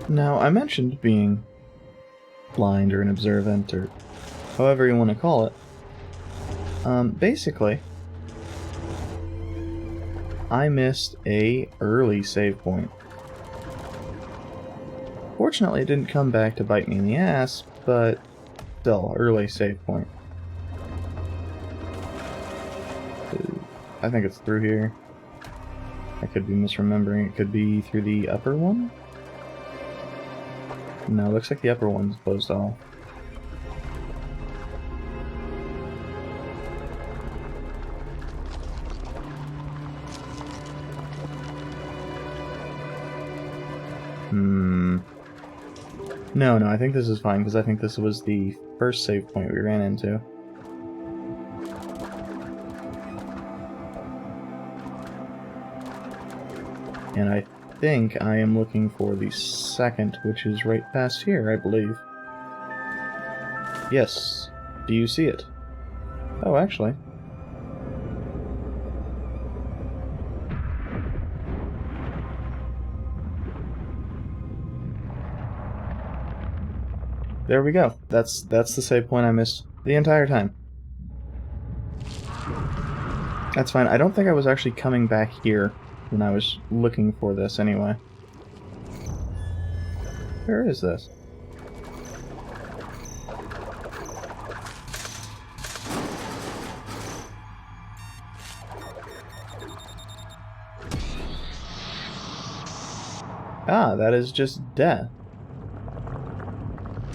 Now, I mentioned being blind or inobservant, or however you want to call it. Basically, I missed a early save point. Fortunately, it didn't come back to bite me in the ass, but still, early save point. I think it's through here. I could be misremembering. It could be through the upper one? No, looks like the upper one's closed off. No, I think this is fine, because I think this was the first save point we ran into. And I think I am looking for the second, which is right past here, I believe. Yes. Do you see it? Oh, actually. There we go. That's the save point I missed the entire time. That's fine. I don't think I was actually coming back here when I was looking for this anyway. Where is this? Ah, that is just death.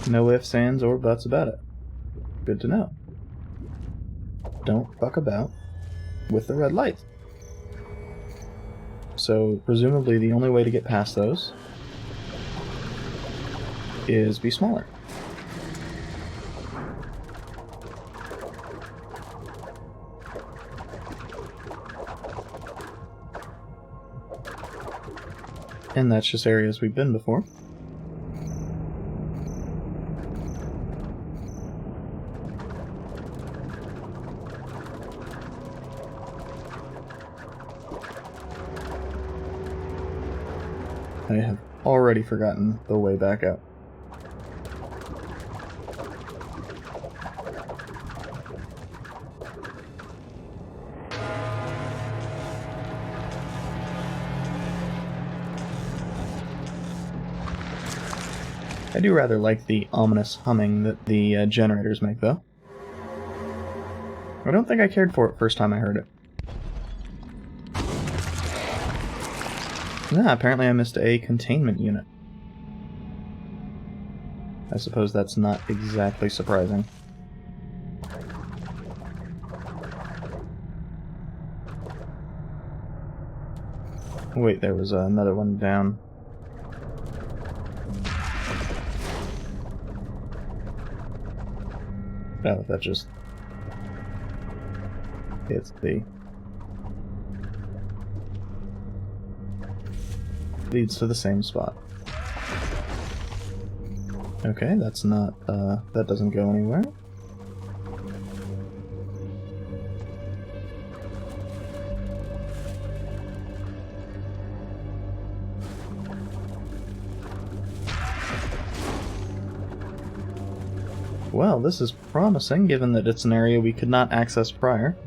No ifs, ands, or buts about it. Good to know. Don't fuck about with the red lights. So, presumably the only way to get past those is be smaller. And that's just areas we've been before. I have already forgotten the way back out. I do rather like the ominous humming that the generators make, though. I don't think I cared for it first time I heard it. Ah, apparently I missed a containment unit. I suppose that's not exactly surprising. Wait, there was another one down. Oh, that just... hits the... leads to the same spot. Okay, that's not, that doesn't go anywhere. Well, this is promising, given that it's an area we could not access prior.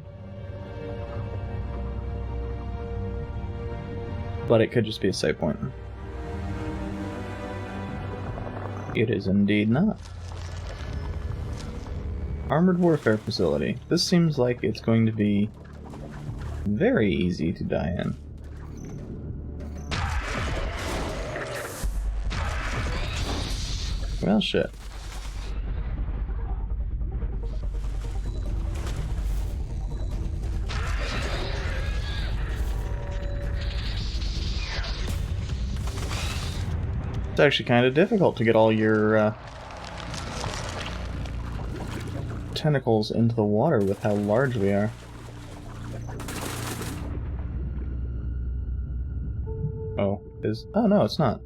But it could just be a save point. It is indeed not. Armored Warfare Facility. This seems like it's going to be very easy to die in. Well, shit. It's actually kind of difficult to get all your tentacles into the water with how large we are. Oh, oh no, it's not.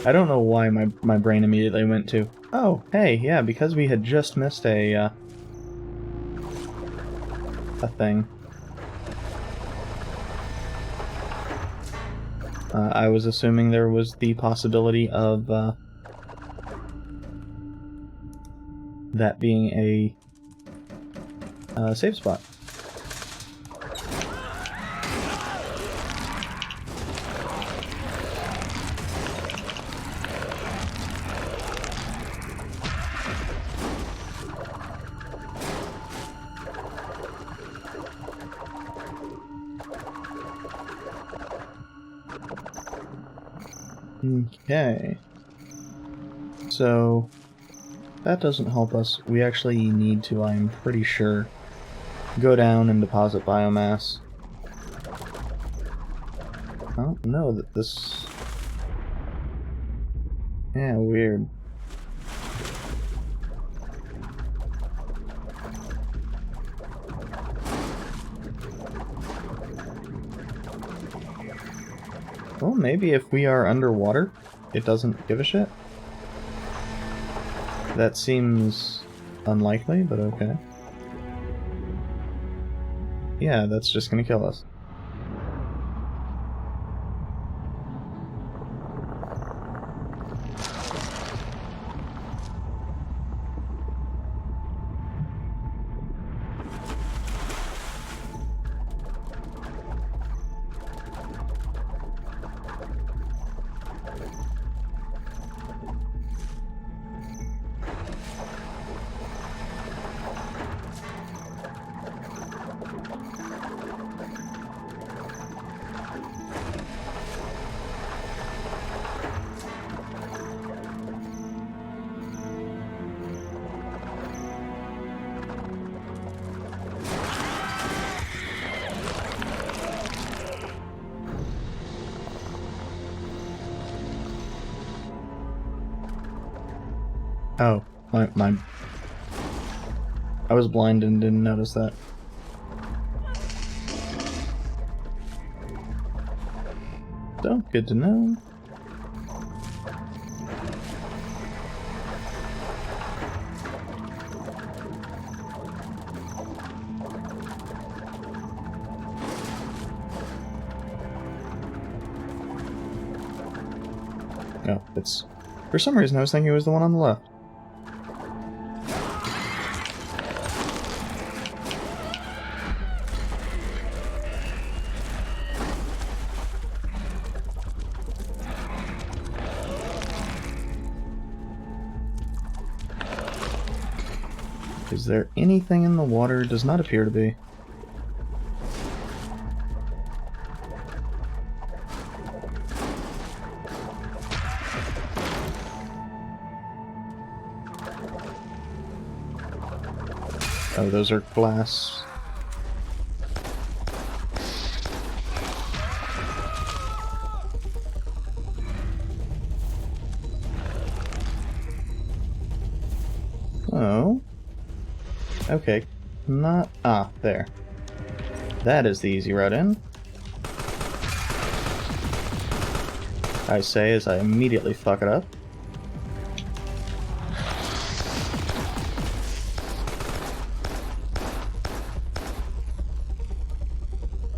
I don't know why my brain immediately went to, oh, hey, yeah, because we had just missed a thing. I was assuming there was the possibility of that being a save spot. Okay. So, that doesn't help us. We actually need to, I'm pretty sure, go down and deposit biomass. I don't know that this... Yeah, weird. Well, maybe if we are underwater, it doesn't give a shit. That seems unlikely, but okay. Yeah, that's just gonna kill us. Oh, my... I was blind and didn't notice that. So, good to know. Oh, it's... For some reason I was thinking it was the one on the left. Is there anything in the water? Does not appear to be. Oh, those are glass. Oh. Okay. Not... Ah, there. That is the easy route in. I say as I immediately fuck it up.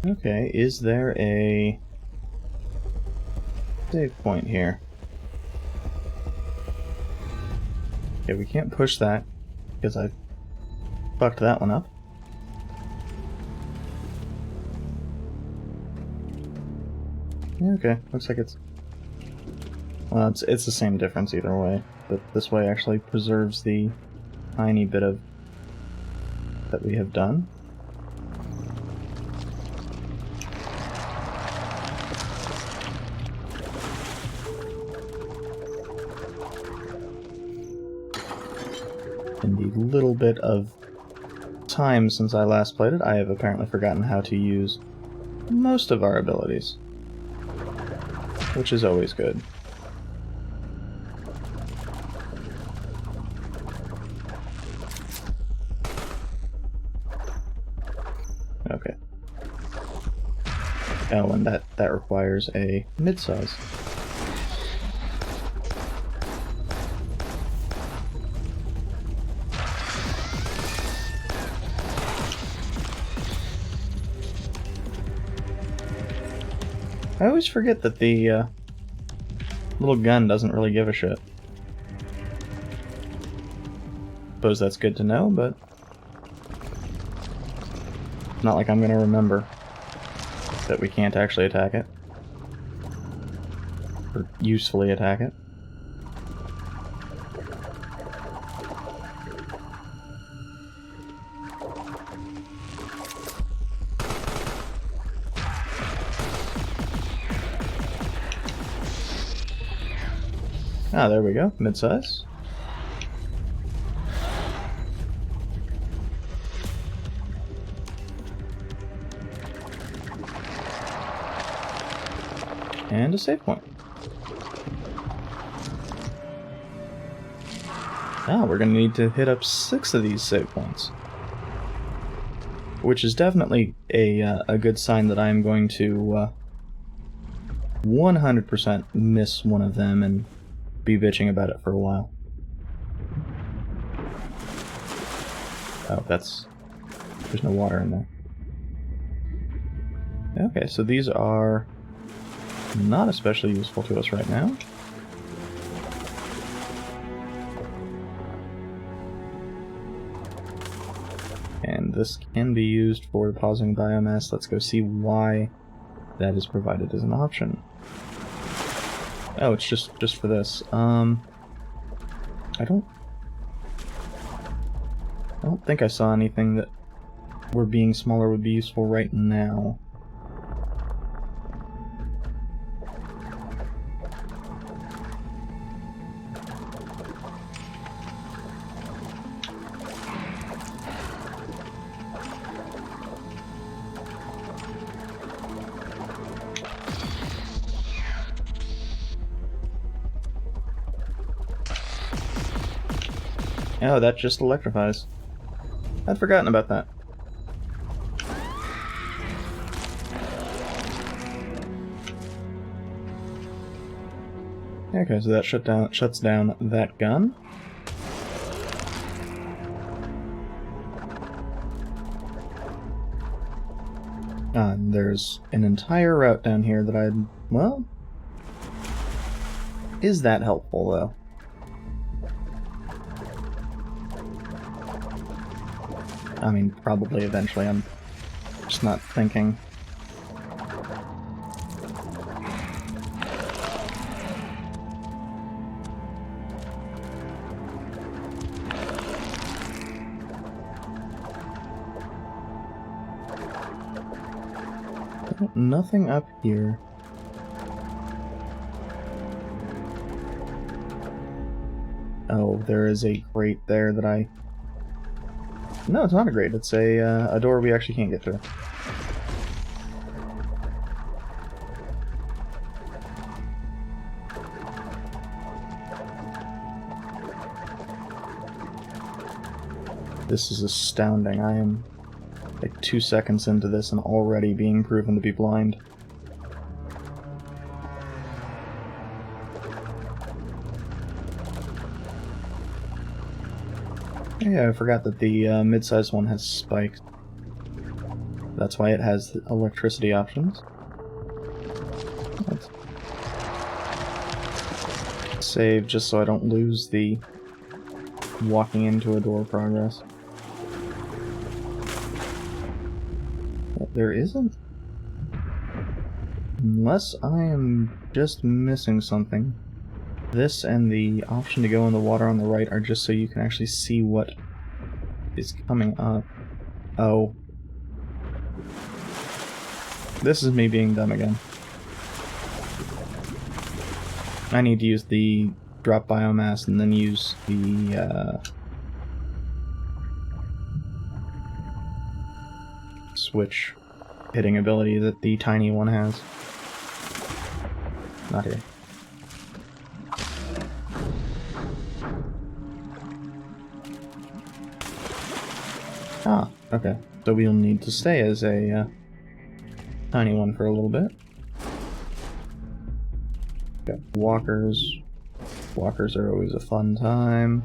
Okay, is there a save point here? Okay, we can't push that because I fucked that one up. Yeah, okay, looks like it's... Well, it's the same difference either way, but this way actually preserves the tiny bit of that we have done. In the little bit of time since I last played it, I have apparently forgotten how to use most of our abilities, which is always good. Okay. Oh, and that requires a mid-size. I always forget that the little gun doesn't really give a shit. Suppose that's good to know, but not like I'm gonna remember that we can't actually attack it. Or usefully attack it. Ah, there we go. Mid-size. And a save point. Ah, we're gonna need to hit up 6 of these save points. Which is definitely a good sign that I'm going to 100% miss one of them and be bitching about it for a while. Oh, there's no water in there. Okay, so these are not especially useful to us right now. And this can be used for depositing biomass. Let's go see why that is provided as an option. Oh, it's just for this. I don't think I saw anything that where being smaller would be useful right now. Oh, that just electrifies. I'd forgotten about that. Okay, so that shuts down that gun. And there's an entire route down here that well... Is that helpful, though? I mean, probably eventually. I'm just not thinking. Nothing up here. Oh, there is a grate there that I... No, it's not a grate. It's a door we actually can't get through. This is astounding. I am like 2 seconds into this and already being proven to be blind. Yeah, I forgot that the mid-sized one has spikes. That's why it has electricity options. Let's save just so I don't lose the walking into a door progress. But there isn't. Unless I am just missing something. This and the option to go in the water on the right are just so you can actually see what is coming up. Oh. This is me being dumb again. I need to use the drop biomass and then use the switch hitting ability that the tiny one has. Not here. Ah, okay. So we'll need to stay as a tiny one for a little bit. Got walkers. Walkers are always a fun time.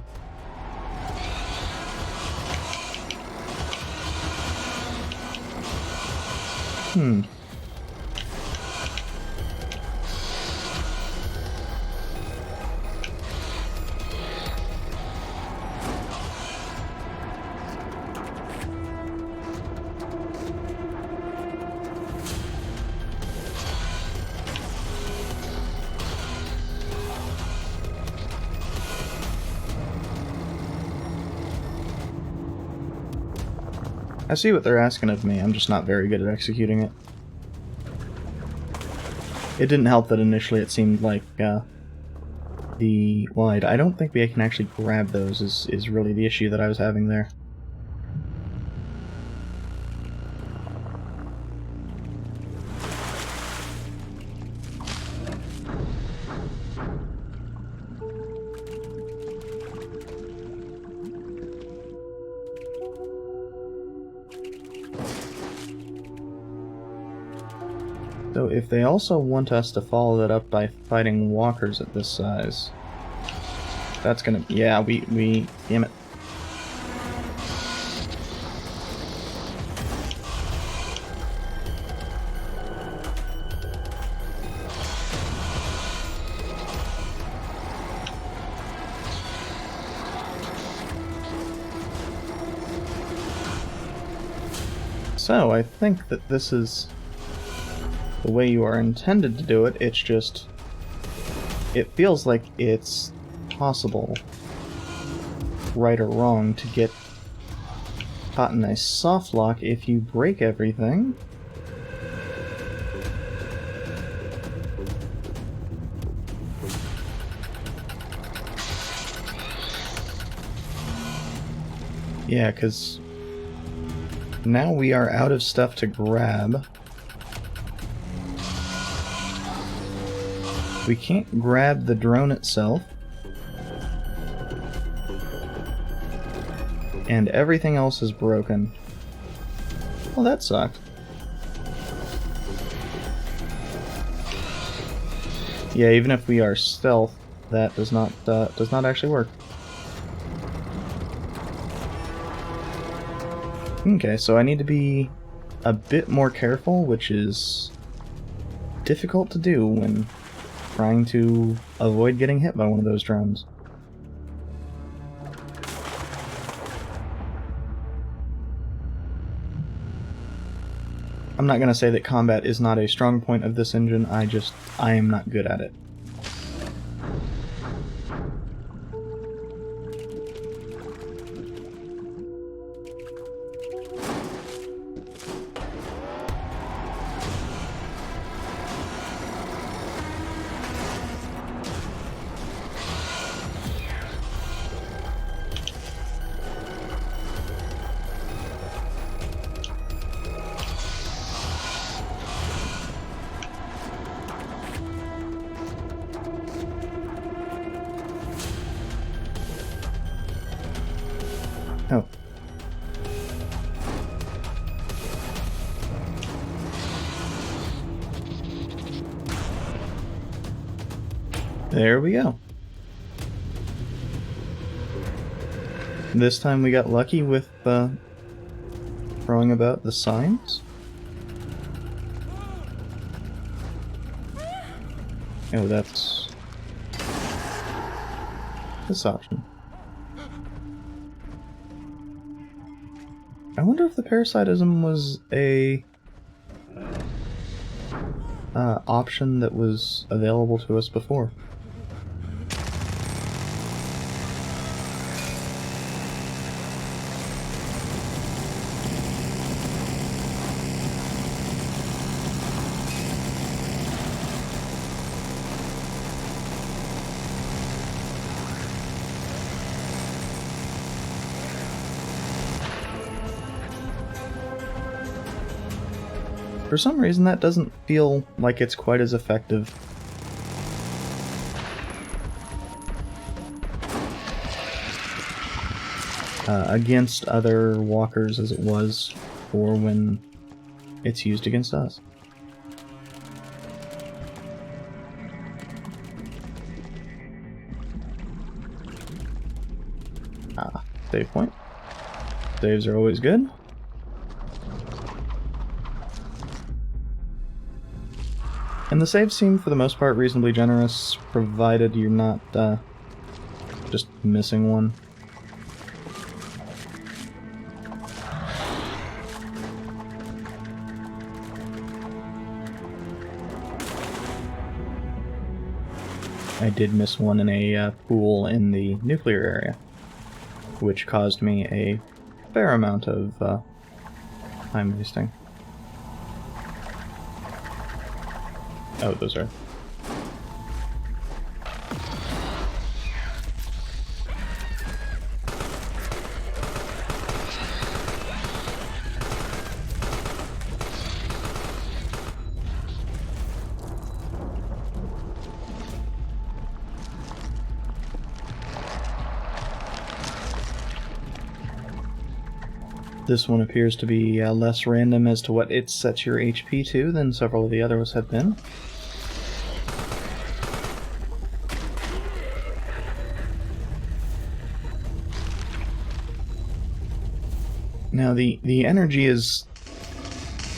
I see what they're asking of me, I'm just not very good at executing it. It didn't help that initially it seemed like well, I don't think we can actually grab those is really the issue that I was having there. So if they also want us to follow that up by fighting walkers at this size, that's gonna... yeah, we... damn it. So I think that this is the way you are intended to do it. It's just... it feels like it's possible, right or wrong, to get caught in a soft lock if you break everything. Yeah, because now we are out of stuff to grab. We can't grab the drone itself. And everything else is broken. Well, that sucked. Yeah, even if we are stealth, that does not actually work. Okay, so I need to be a bit more careful, which is difficult to do when trying to avoid getting hit by one of those drones. I'm not going to say that combat is not a strong point of this engine, I am not good at it. Oh. There we go. This time we got lucky with throwing about the signs. Oh, that's this option. I wonder if the parasitism was a option that was available to us before. For some reason, that doesn't feel like it's quite as effective. Against other walkers as it was for when it's used against us. Save point. Saves are always good. And the saves seem, for the most part, reasonably generous, provided you're not, just missing one. I did miss one in a pool in the nuclear area, which caused me a fair amount of time wasting. Oh, those are... This one appears to be less random as to what it sets your HP to than several of the others have been. Now the energy is,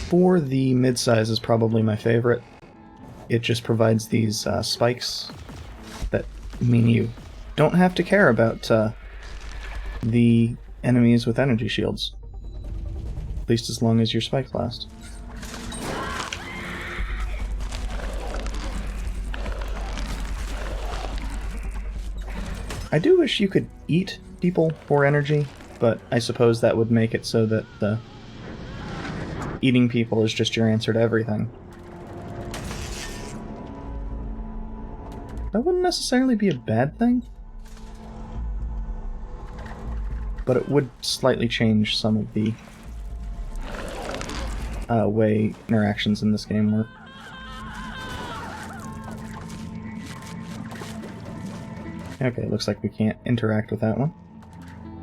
for the mid-size, is probably my favorite. It just provides these spikes that mean you don't have to care about the enemies with energy shields. At least as long as your spikes last. I do wish you could eat people for energy, but I suppose that would make it so that eating people is just your answer to everything. That wouldn't necessarily be a bad thing, but it would slightly change some of the way interactions in this game work. Okay, looks like we can't interact with that one.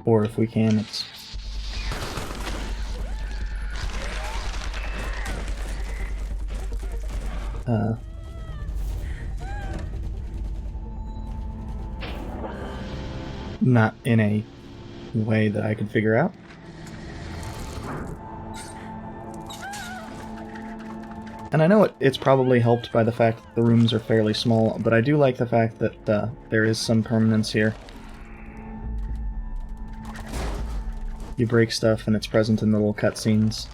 Or if we can, it's... not in a way that I could figure out. And I know it's probably helped by the fact that the rooms are fairly small, but I do like the fact that there is some permanence here. You break stuff and it's present in the little cutscenes.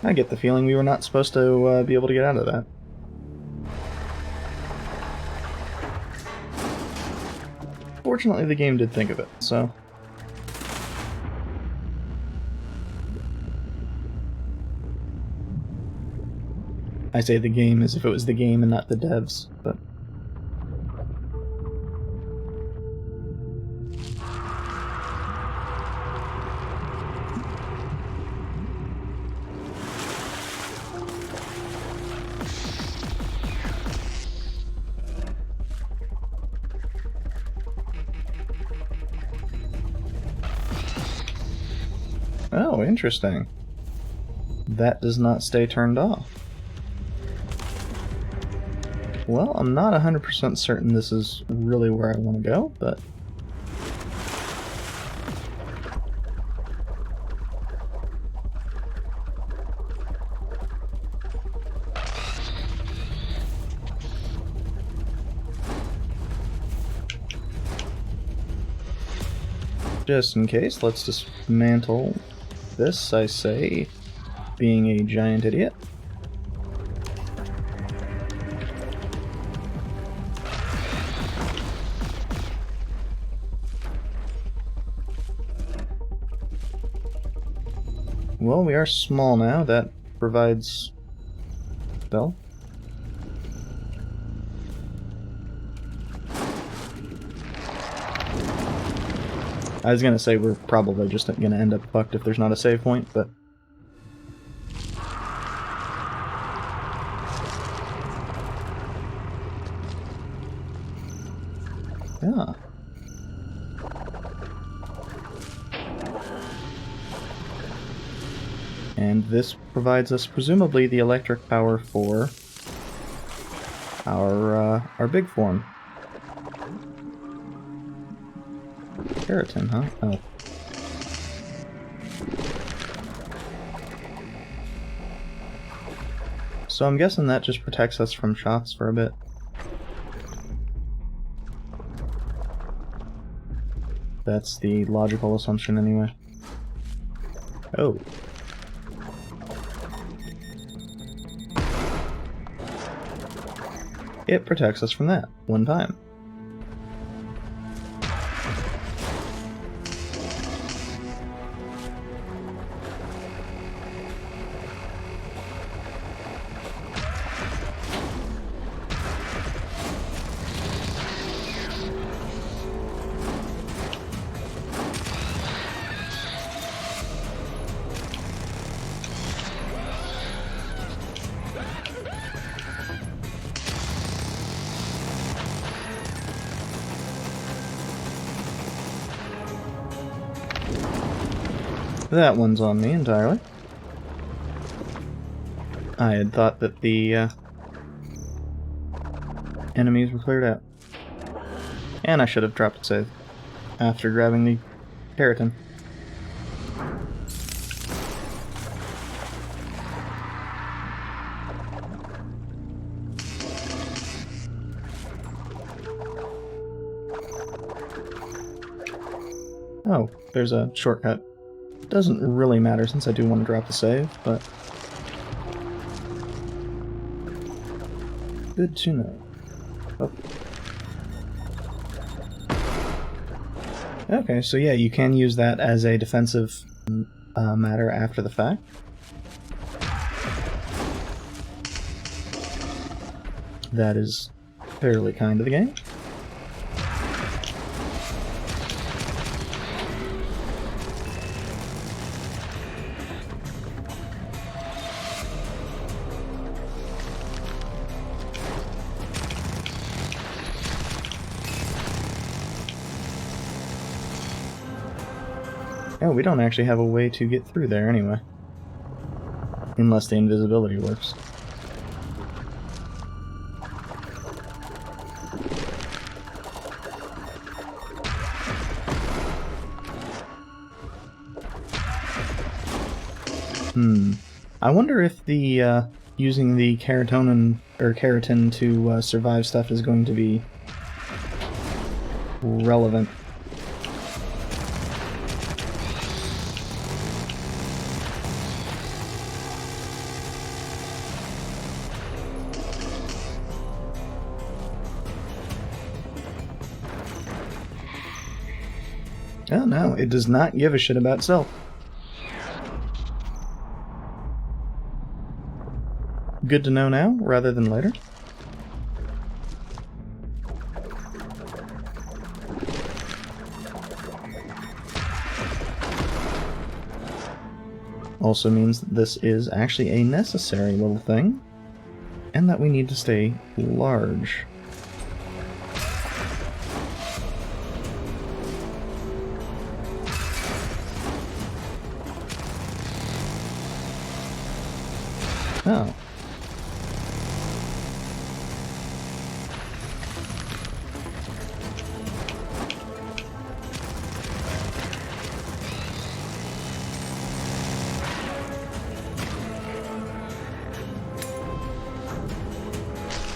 I get the feeling we were not supposed to be able to get out of that. Fortunately, the game did think of it, so... I say the game as if it was the game and not the devs, but... Oh, interesting. That does not stay turned off. Well, I'm not 100% certain this is really where I want to go, but... just in case, let's dismantle this, I say, being a giant idiot. Well, we are small now. That provides... Bell? I was gonna say we're probably just gonna end up fucked if there's not a save point, but... yeah. And this provides us presumably the electric power for our big form. Carrion, huh? Oh. So I'm guessing that just protects us from shots for a bit. That's the logical assumption anyway. Oh. it protects us from that one time. That one's on me entirely. I had thought that the enemies were cleared out. And I should have dropped a save after grabbing the Carrion. Oh, there's a shortcut. Doesn't really matter since I do want to drop the save, but good to know. Oh. Okay, so yeah, you can use that as a defensive matter after the fact. That is fairly kind of the game. Oh, we don't actually have a way to get through there anyway. Unless the invisibility works. I wonder if the using the Carrion to survive stuff is going to be relevant. Oh no, it does not give a shit about self. Good to know now, rather than later. Also means that this is actually a necessary little thing, and that we need to stay large. Oh.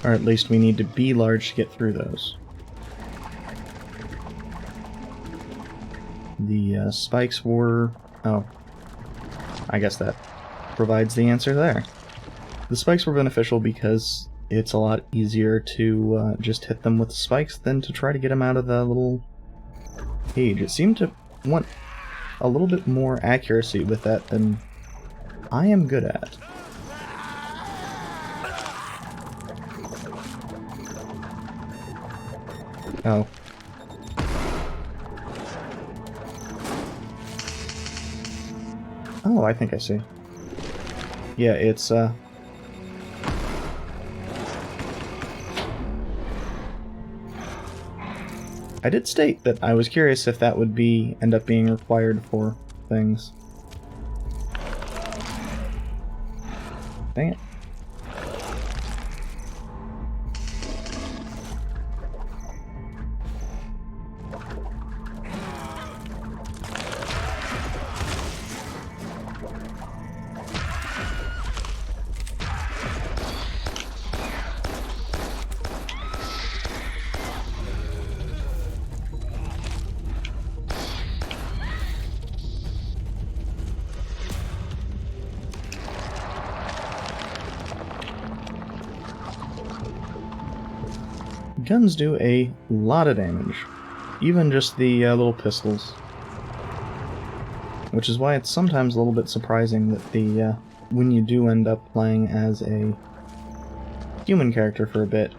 Or at least we need to be large to get through those. The spikes were... oh. I guess that provides the answer there. The spikes were beneficial because it's a lot easier to just hit them with the spikes than to try to get them out of the little cage. It seemed to want a little bit more accuracy with that than I am good at. Oh. Oh, I think I see. Yeah, it's, I did state that I was curious if that would end up being required for things. Dang it. guns do a lot of damage. Even just the little pistols. Which is why it's sometimes a little bit surprising that the when you do end up playing as a human character for a bit,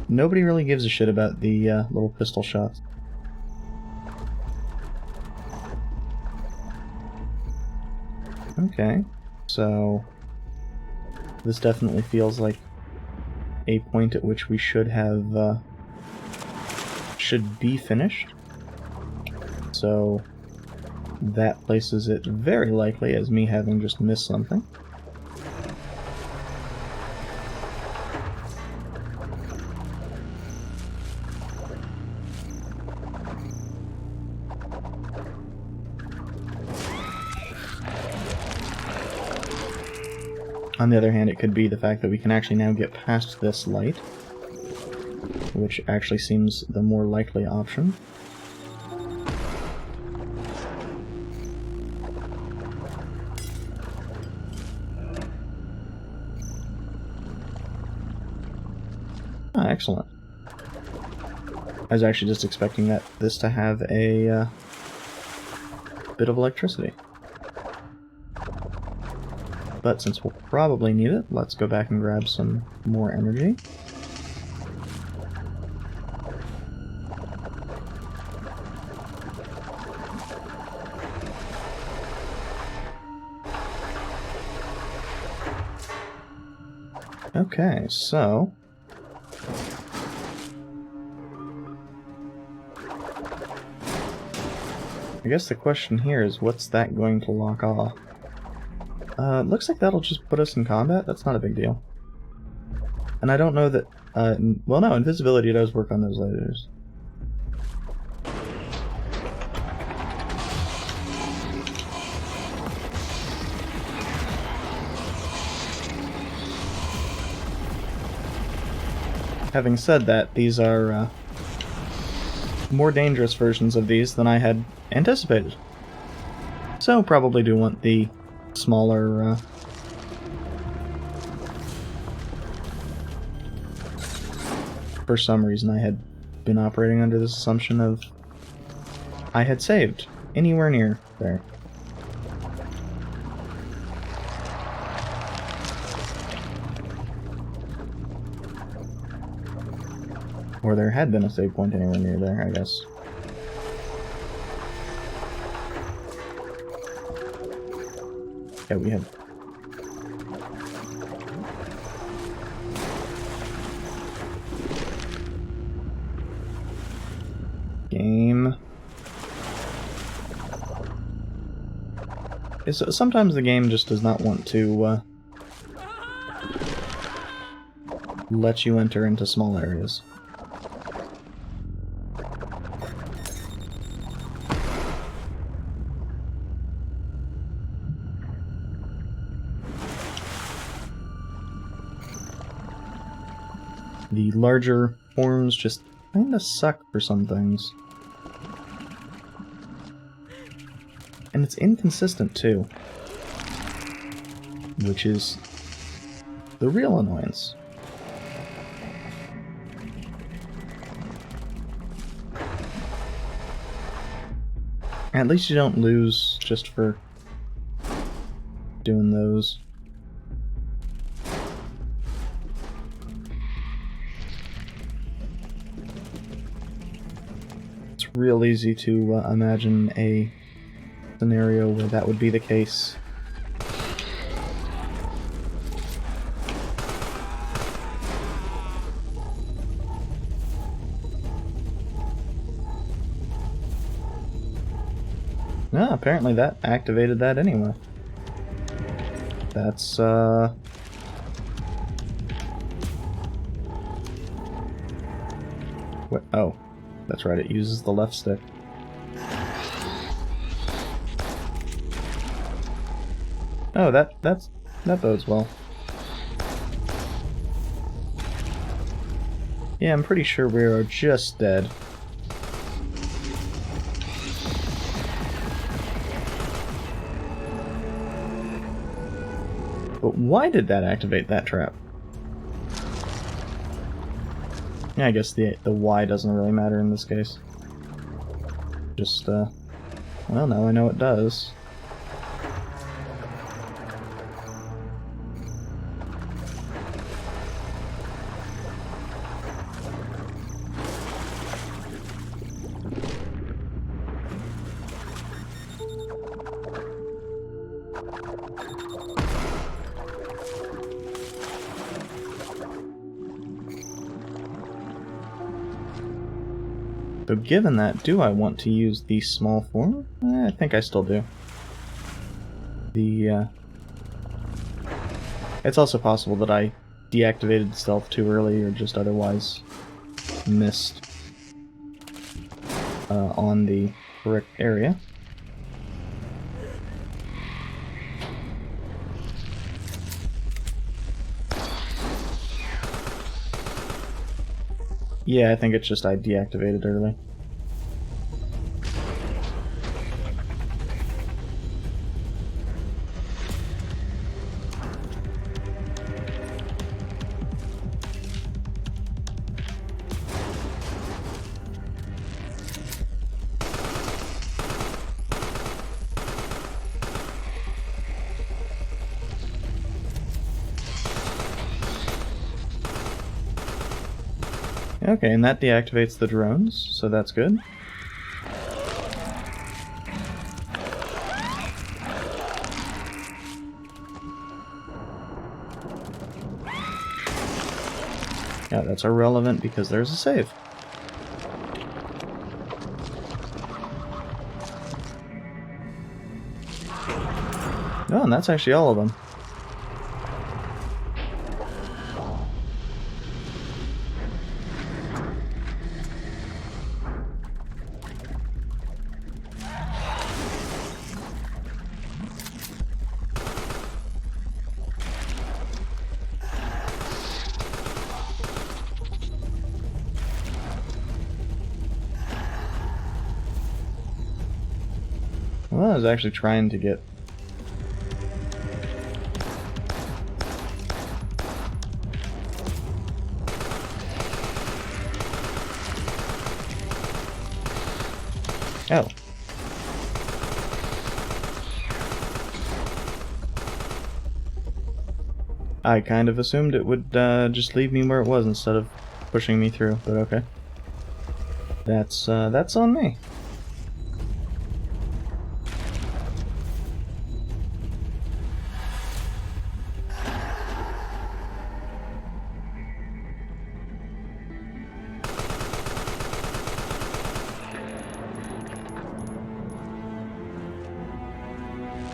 nobody really gives a shit about the little pistol shots. Okay, so this definitely feels like a point at which we should have should be finished. So that places it very likely as me having just missed something. On the other hand, it could be the fact that we can actually now get past this light, which actually seems the more likely option. Ah, excellent. I was actually just expecting this to have a bit of electricity. But since we'll probably need it, let's go back and grab some more energy. Okay, so I guess the question here is, what's that going to lock off? Looks like that'll just put us in combat. That's not a big deal. And I don't know that... well, no, invisibility does work on those lasers. Having said that, these are more dangerous versions of these than I had anticipated. So probably do want the smaller for some reason I had been operating under this assumption of I had saved anywhere near there. Or there had been a save point anywhere near there, I guess. Yeah, we have... Game. So sometimes the game just does not want to let you enter into small areas. The larger forms just kinda suck for some things. And it's inconsistent too. Which is the real annoyance. At least you don't lose just for doing those. It's real easy to imagine a scenario where that would be the case. Ah, apparently that activated that anyway. That's, what? Oh, that's right, it uses the left stick. Oh, that bodes well. Yeah, I'm pretty sure we are just dead. But why did that activate that trap? Yeah, I guess the Y doesn't really matter in this case. Just, well, now I know it does. So given that, do I want to use the small form? I think I still do. It's also possible that I deactivated stealth too early or just otherwise missed on the correct area. Yeah, I think it's just I deactivated early. Okay, and that deactivates the drones, so that's good. Yeah, that's irrelevant because there's a save. Oh, and that's actually all of them. Well, I was actually trying to get... Oh. I kind of assumed it would just leave me where it was instead of pushing me through, but okay. That's on me.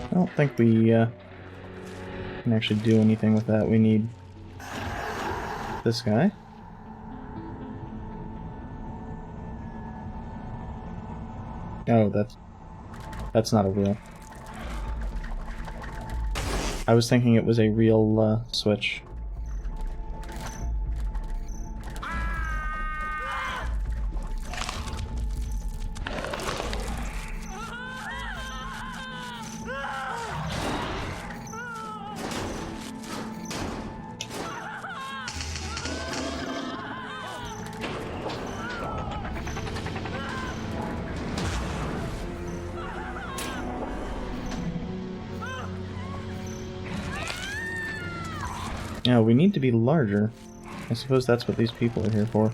I don't think we can actually do anything with that. We need this guy. Oh, that's not a real. I was thinking it was a real switch. Yeah, we need to be larger. I suppose that's what these people are here for.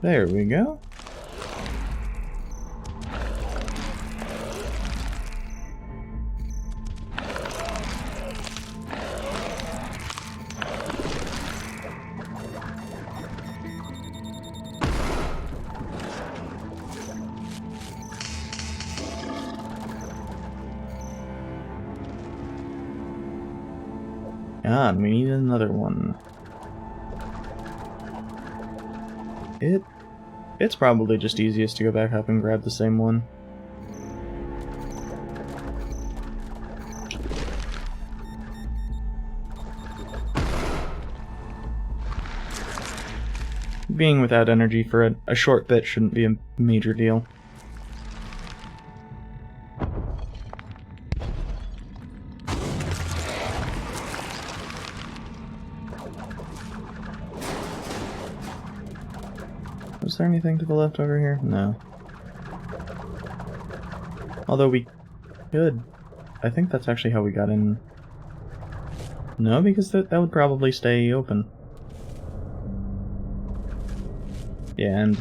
There we go. Ah, and we need another one. It's probably just easiest to go back up and grab the same one. Being without energy for a short bit shouldn't be a major deal. Was there anything to the left over here? No. Although we could... I think that's actually how we got in... No, because that would probably stay open. Yeah, and...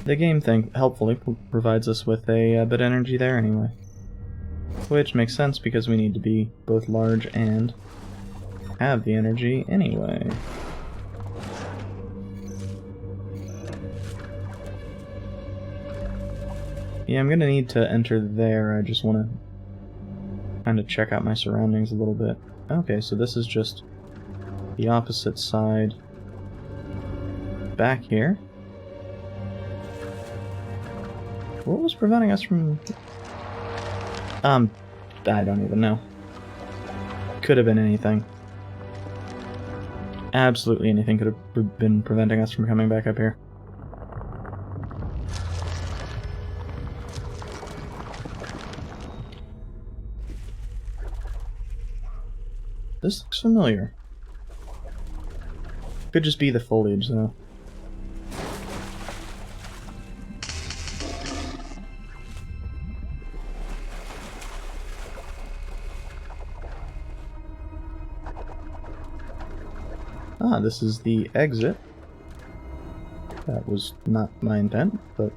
the game thing helpfully provides us with a bit of energy there anyway. Which makes sense because we need to be both large and have the energy anyway. Yeah, I'm gonna need to enter there. I just want to kind of check out my surroundings a little bit. Okay, so this is just the opposite side back here. What was preventing us from... I don't even know. Could have been anything. Absolutely anything could have been preventing us from coming back up here. This looks familiar. Could just be the foliage, though. Ah, this is the exit. That was not my intent, but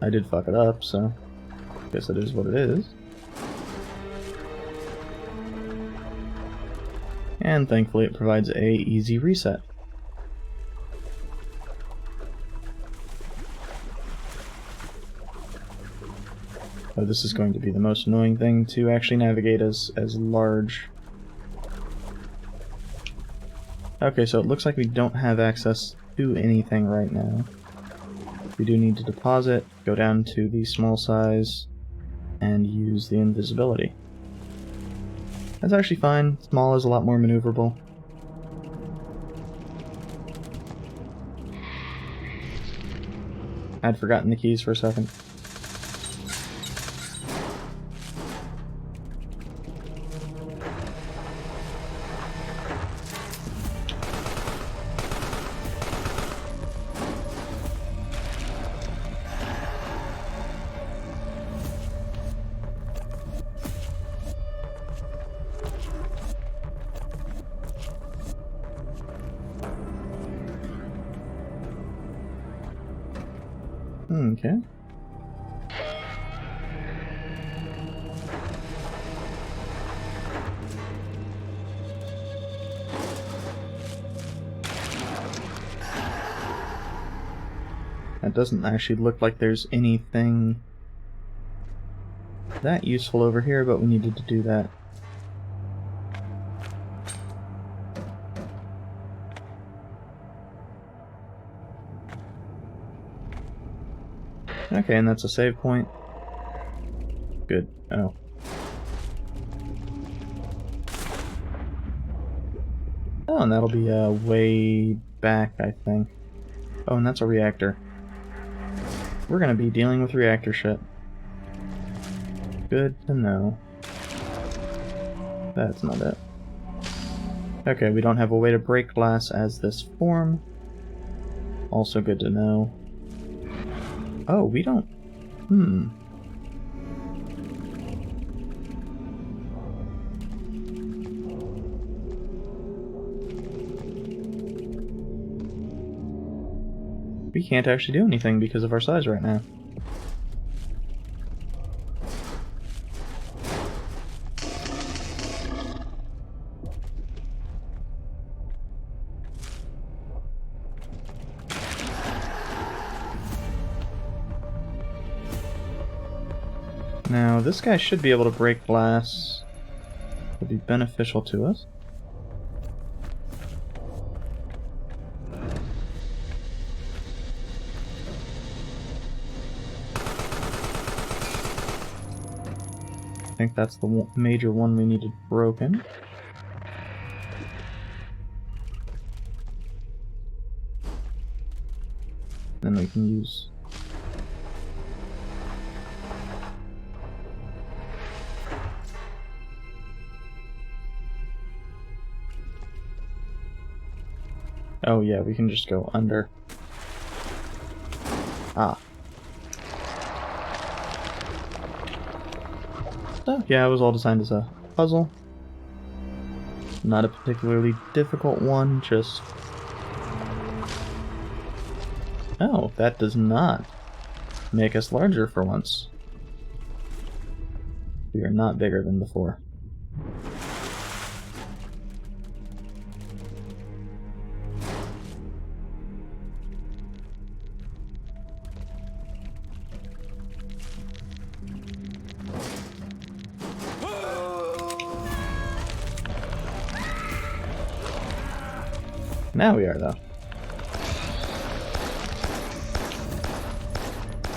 I did fuck it up, so I guess it is what it is. And thankfully it provides a easy reset. Oh, this is going to be the most annoying thing to actually navigate as large. Okay, so it looks like we don't have access to anything right now. We do need to deposit, go down to the small size, and use the invisibility. That's actually fine. Small is a lot more maneuverable. I'd forgotten the keys for a second. Okay. That doesn't actually look like there's anything that useful over here, but we needed to do that. Okay, and that's a save point. Good. Oh. Oh, and that'll be way back, I think. Oh, and that's a reactor. We're gonna be dealing with reactor shit. Good to know. That's not it. Okay, we don't have a way to break glass as this form. Also good to know. Oh, we don't... We can't actually do anything because of our size right now. Now, this guy should be able to break glass. It'll be beneficial to us. I think that's the major one we needed broken. Then we can use... Oh yeah, we can just go under. Ah. So yeah, it was all designed as a puzzle. Not a particularly difficult one, just... Oh, that does not make us larger for once. We are not bigger than before. Now we are, though.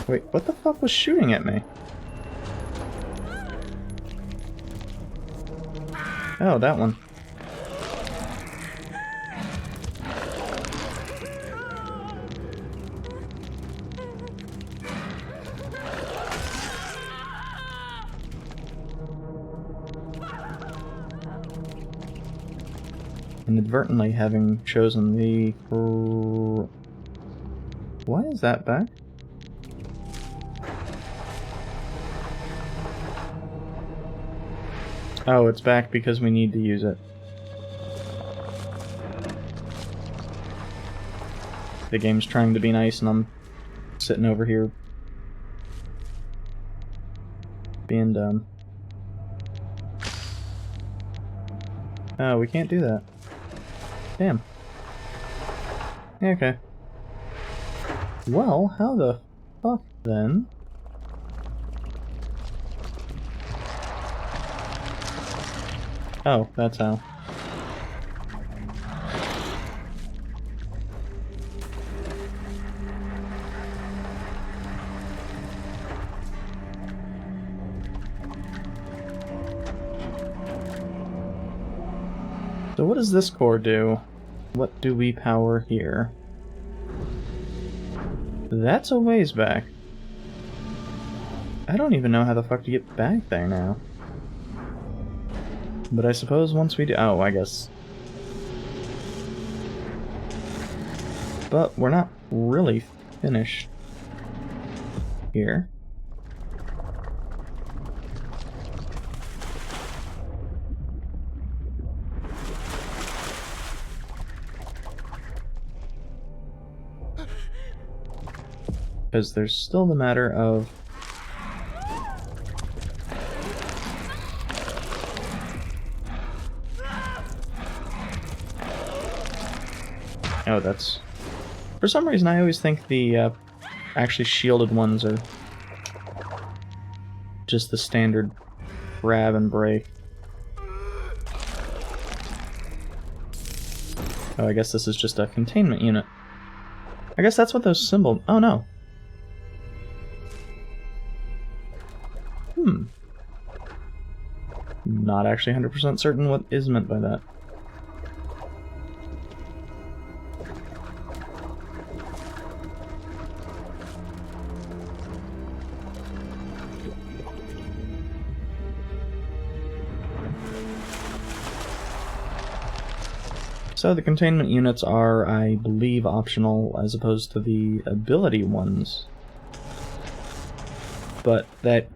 Wait, what the fuck was shooting at me? Oh, that one. Inadvertently having chosen the... Why is that back? Oh, it's back because we need to use it. The game's trying to be nice and I'm sitting over here being dumb. Oh, we can't do that. Damn. Okay. Well, how the fuck then? Oh, that's how. So what does this core do? What do we power here? That's a ways back. I don't even know how the fuck to get back there now. But I suppose once we do... Oh, I guess. But we're not really finished here. Because there's still the matter of... Oh, that's... For some reason, I always think the actually shielded ones are just the standard grab and break. Oh, I guess this is just a containment unit. I guess that's what those symbols... Oh, no. Not actually 100% certain what is meant by that. So the containment units are, I believe, optional as opposed to the ability ones. But that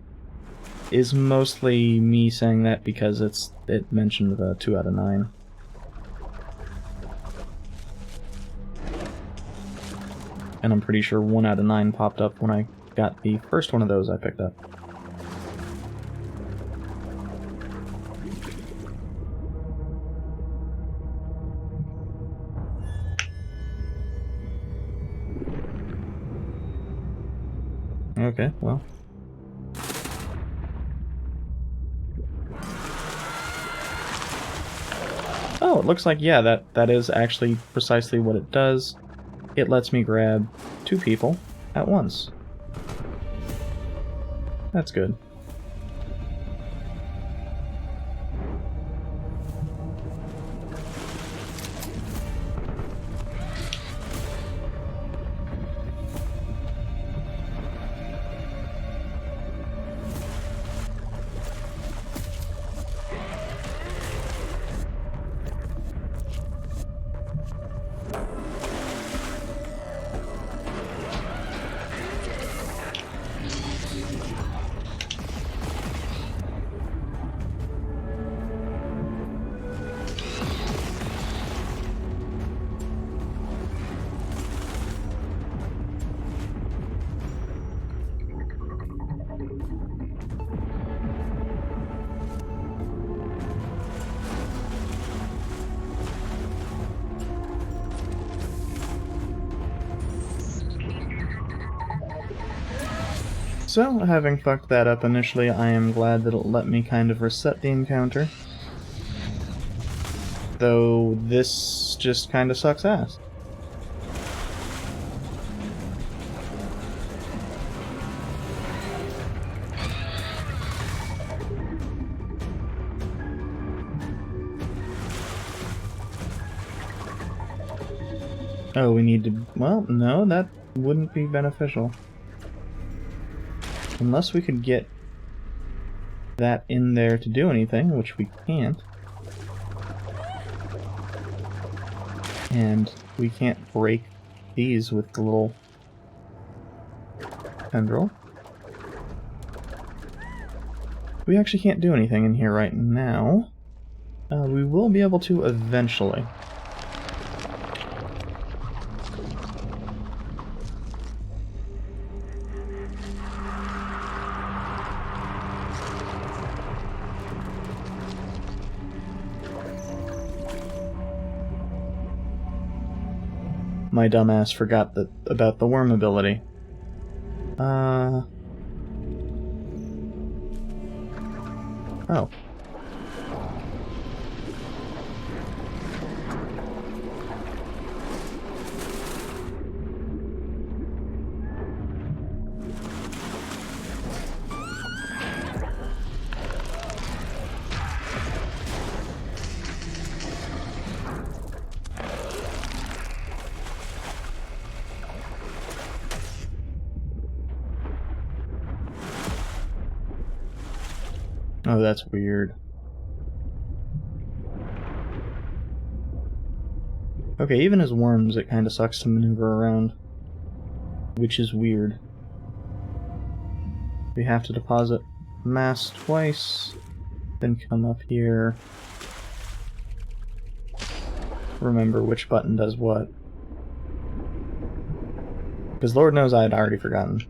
is mostly me saying that because it mentioned the 2 out of 9. And I'm pretty sure 1 out of 9 popped up when I got the first one of those I picked up. Okay, well. Oh, it looks like, yeah, that is actually precisely what it does. It lets me grab 2 people at once. That's good. So, having fucked that up initially, I am glad that it let me kind of reset the encounter. Though this just kind of sucks ass. Oh, we need to... Well, no, that wouldn't be beneficial. Unless we could get that in there to do anything, which we can't. And we can't break these with the little tendril. We actually can't do anything in here right now. We will be able to eventually. My dumbass forgot about the worm ability. Oh. Oh, that's weird. Okay, even as worms, it kind of sucks to maneuver around. Which is weird. We have to deposit mass twice, then come up here. Remember which button does what. Because Lord knows I had already forgotten.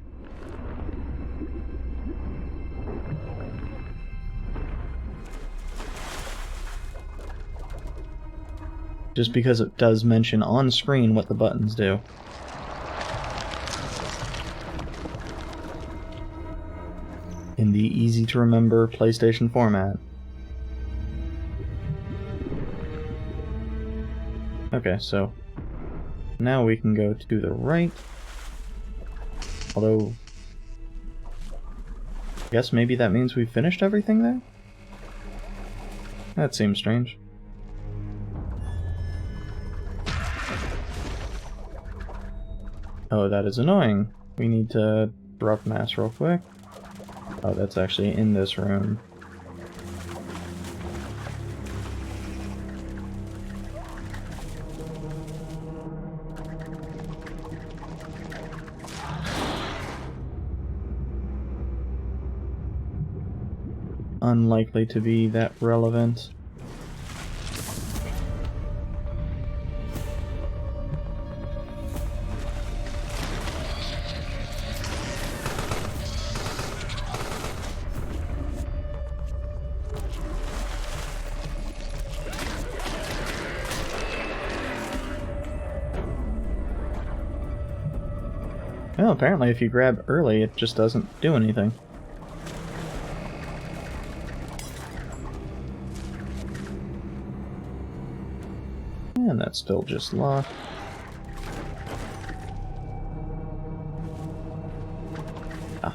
Just because it does mention on screen what the buttons do. In the easy-to-remember PlayStation format. Okay, so now we can go to the right. Although, I guess maybe that means we've finished everything there? That seems strange. Oh, that is annoying. We need to drop mass real quick. Oh, that's actually in this room. Unlikely to be that relevant. Well, apparently if you grab early, it just doesn't do anything. And that's still just locked. Ah.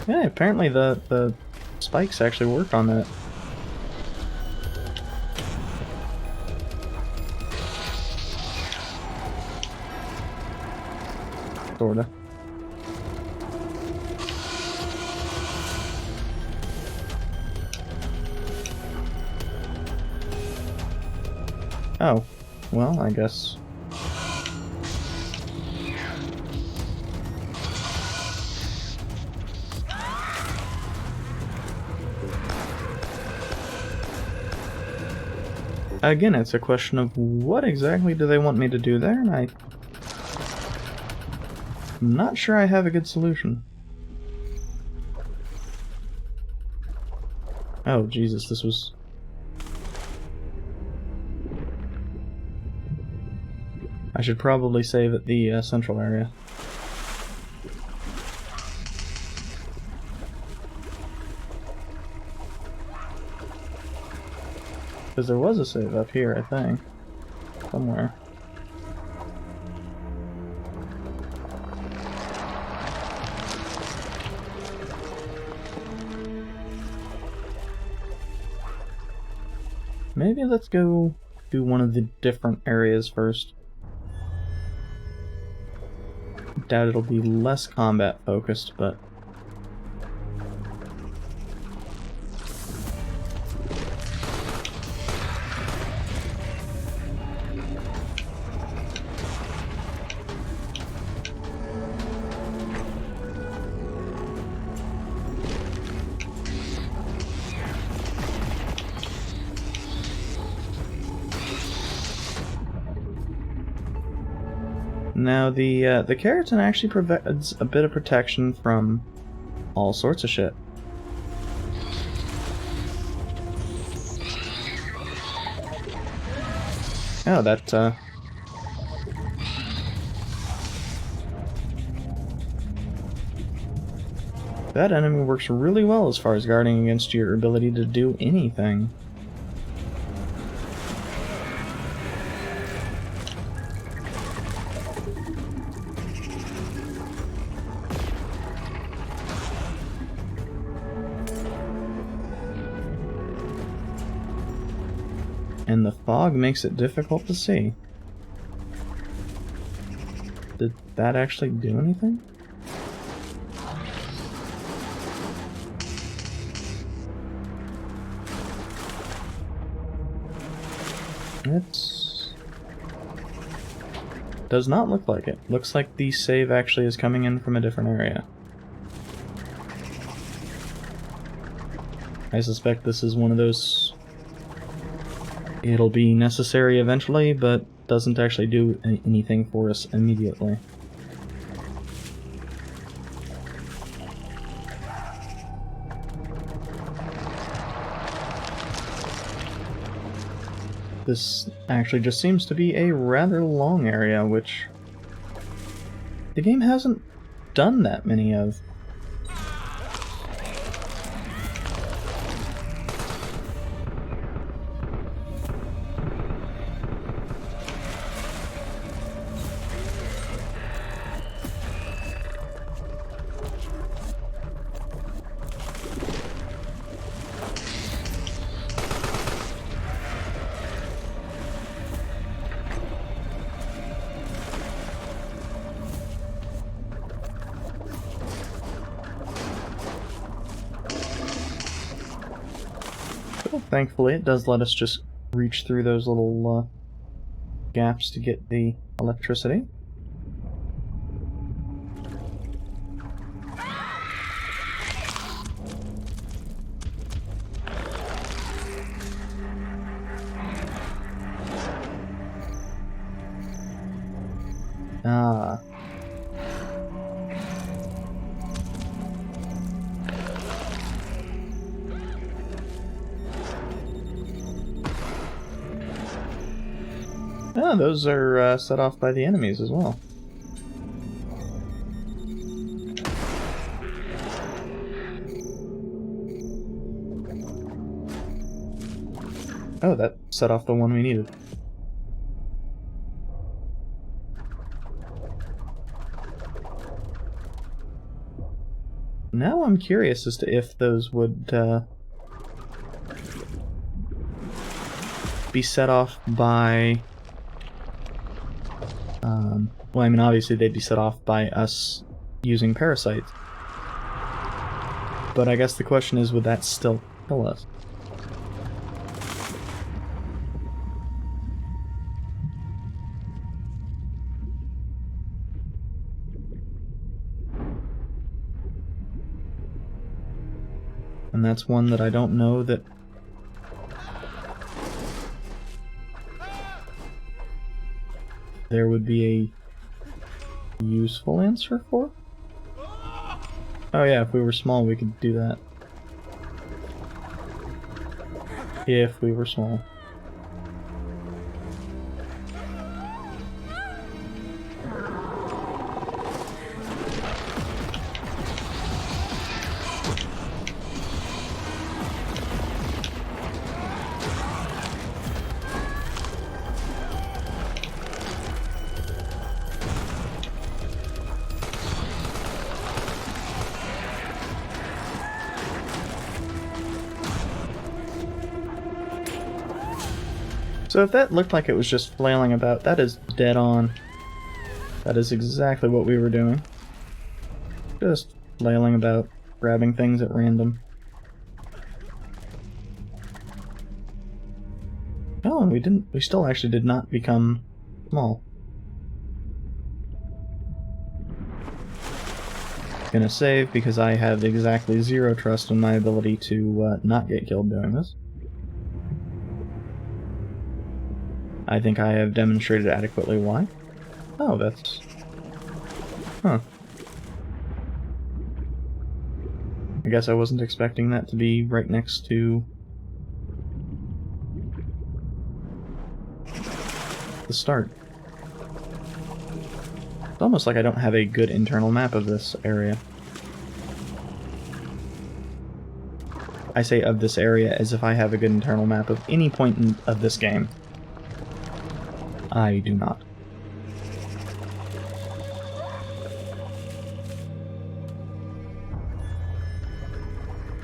Yeah, apparently the spikes actually work on that. Sorta. Oh, well, I guess. Again, it's a question of what exactly do they want me to do there, and I'm not sure I have a good solution. Oh, Jesus, this was... I should probably save at the central area. Because there was a save up here, I think. Somewhere. Maybe let's go do one of the different areas first. Doubt it'll be less combat focused, but... Now, the Carrion actually provides a bit of protection from all sorts of shit. Oh, that enemy works really well as far as guarding against your ability to do anything. And the fog makes it difficult to see. Did that actually do anything? Does not look like it. Looks like the save actually is coming in from a different area. I suspect this is one of those... It'll be necessary eventually, but doesn't actually do anything for us immediately. This actually just seems to be a rather long area, which the game hasn't done that many of. Thankfully, it does let us just reach through those little gaps to get the electricity. Ah. Ah, those are set off by the enemies as well. Oh, that set off the one we needed. Now I'm curious as to if those would be set off by... well, I mean, obviously they'd be set off by us using parasites. But I guess the question is, would that still kill us? And that's one that I don't know that... there would be a useful answer for? Oh yeah, if we were small we could do that. If we were small. So if that looked like it was just flailing about, that is dead on. That is exactly what we were doing. Just flailing about, grabbing things at random. Oh, and we still actually did not become small. Gonna save because I have exactly 0 trust in my ability to not get killed doing this. I think I have demonstrated adequately why. Oh, that's... Huh. I guess I wasn't expecting that to be right next to... the start. It's almost like I don't have a good internal map of this area. I say of this area as if I have a good internal map of any point of this game. I do not.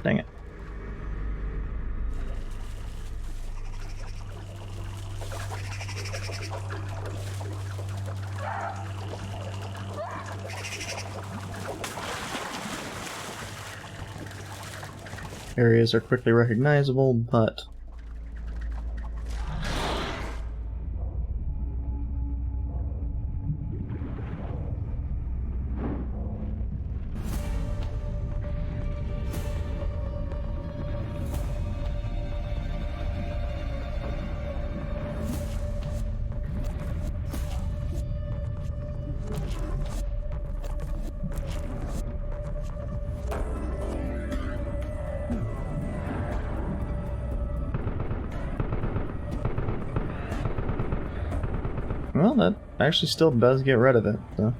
Dang it. Areas are quickly recognizable, but... Well, that actually still does get rid of it, so...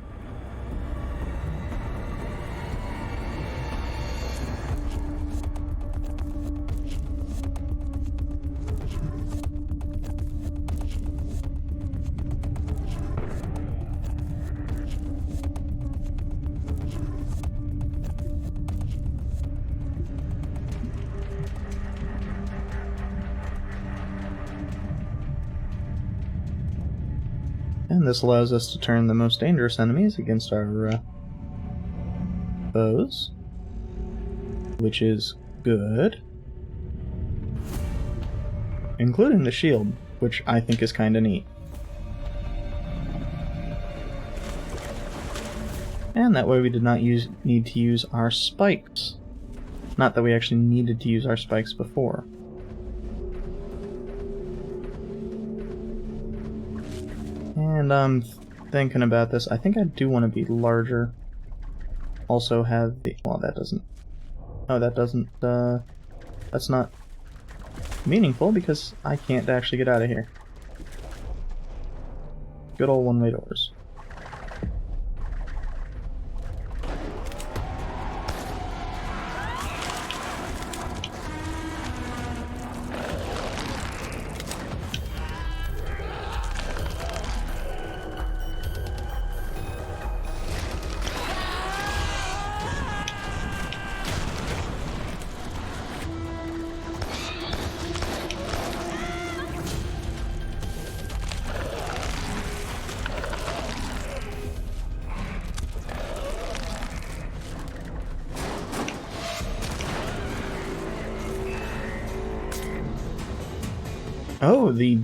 And this allows us to turn the most dangerous enemies against our foes, which is good. Including the shield, which I think is kinda neat. And that way we did not need to use our spikes. Not that we actually needed to use our spikes before. And I'm thinking about this. I think I do want to be larger. Also have the... Well, that doesn't... Oh, that doesn't... That's not meaningful because I can't actually get out of here. Good old one-way doors. Oh, the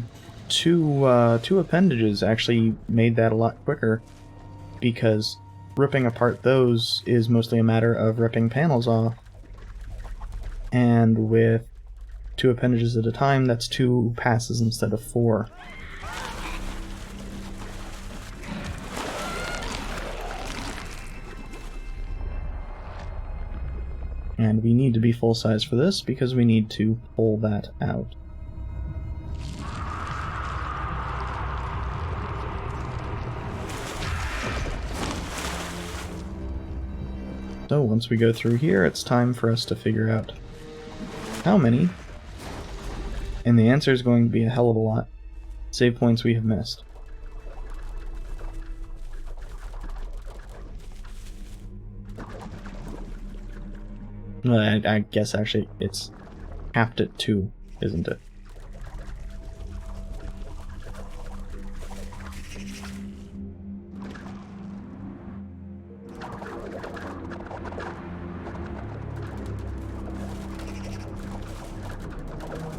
two appendages actually made that a lot quicker, because ripping apart those is mostly a matter of ripping panels off. And with 2 appendages at a time, that's 2 passes instead of 4. And we need to be full size for this because we need to pull that out. So once we go through here, it's time for us to figure out how many, and the answer is going to be a hell of a lot, save points we have missed. I guess actually it's capped at 2, isn't it?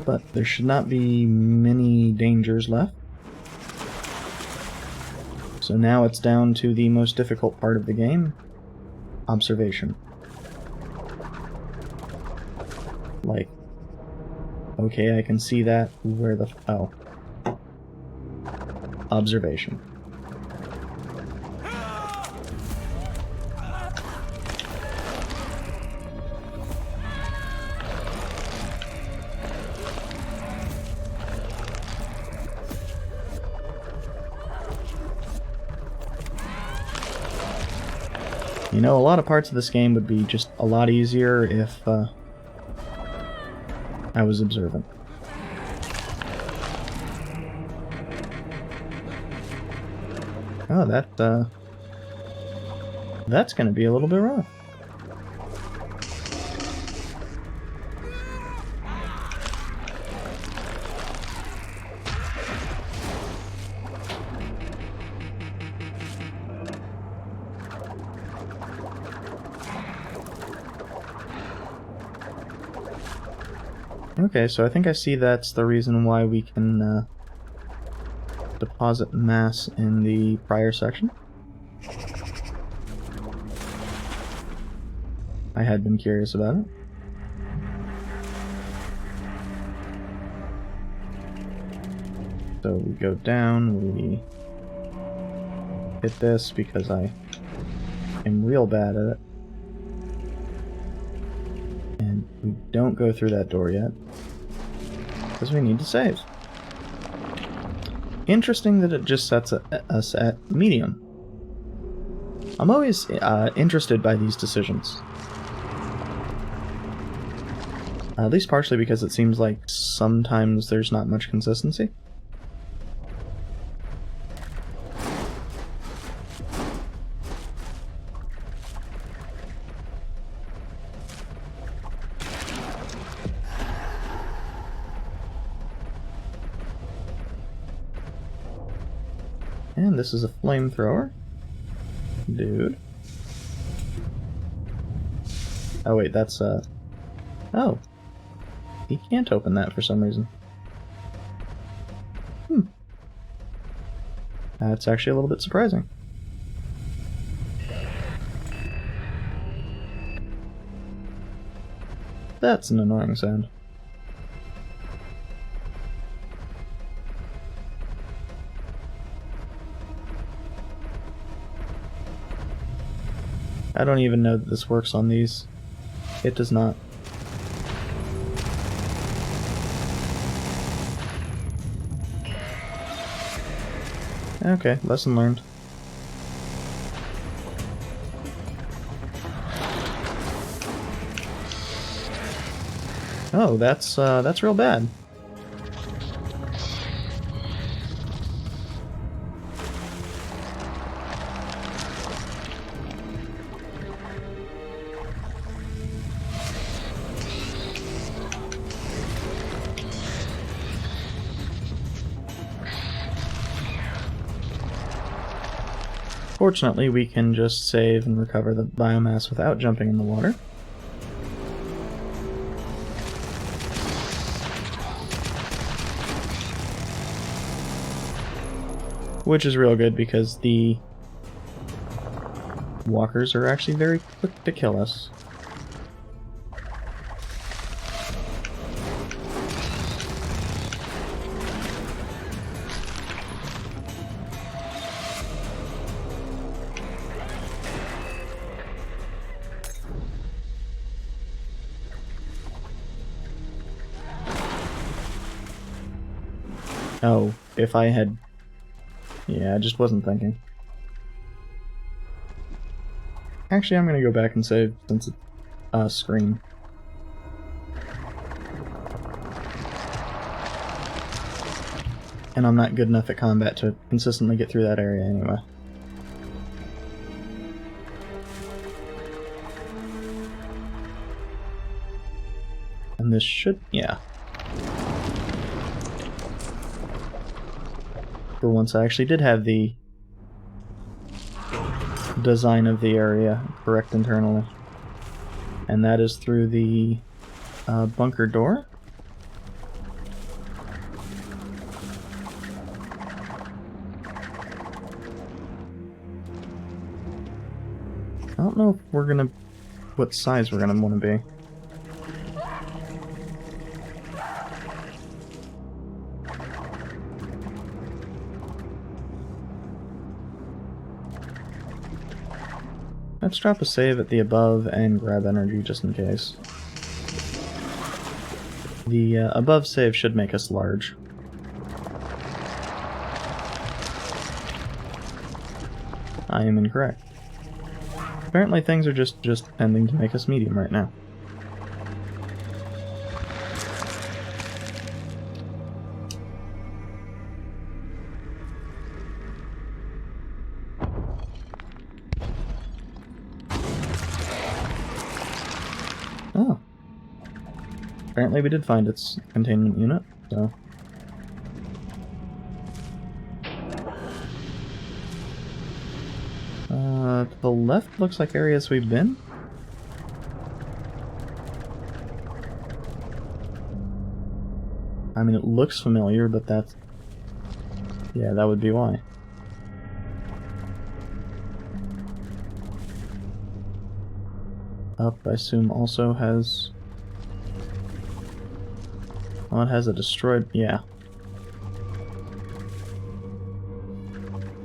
But there should not be many dangers left. So now it's down to the most difficult part of the game, observation. Like, okay, I can see that, where the... oh. Observation. You know, a lot of parts of this game would be just a lot easier if I was observant. Oh, that's gonna be a little bit rough. Okay, so I think I see that's the reason why we can deposit mass in the prior section. I had been curious about it. So we go down, we hit this because I am real bad at it. And we don't go through that door yet, because we need to save. Interesting that it just sets us at medium. I'm always interested by these decisions. At least partially because it seems like sometimes there's not much consistency. And this is a flamethrower. Dude. Oh wait, that's oh. He can't open that for some reason. That's actually a little bit surprising. That's an annoying sound. I don't even know that this works on these. It does not. Okay, lesson learned. Oh, that's real bad. Fortunately, we can just save and recover the biomass without jumping in the water. Which is real good because the walkers are actually very quick to kill us. Oh, if I had... Yeah, I just wasn't thinking. Actually, I'm gonna go back and save since it's screen. And I'm not good enough at combat to consistently get through that area anyway. And this should... yeah. For once I actually did have the design of the area correct internally. And that is through the bunker door. I don't know if we're gonna... what size we're gonna want to be. Let's drop a save at the above and grab energy just in case. The above save should make us large. I am incorrect. Apparently things are just tending to make us medium right now. Oh. Apparently we did find its containment unit, so... to the left looks like areas we've been. I mean, it looks familiar, but that's... yeah, that would be why. Up, I assume, also has... well, it has a destroyed... yeah.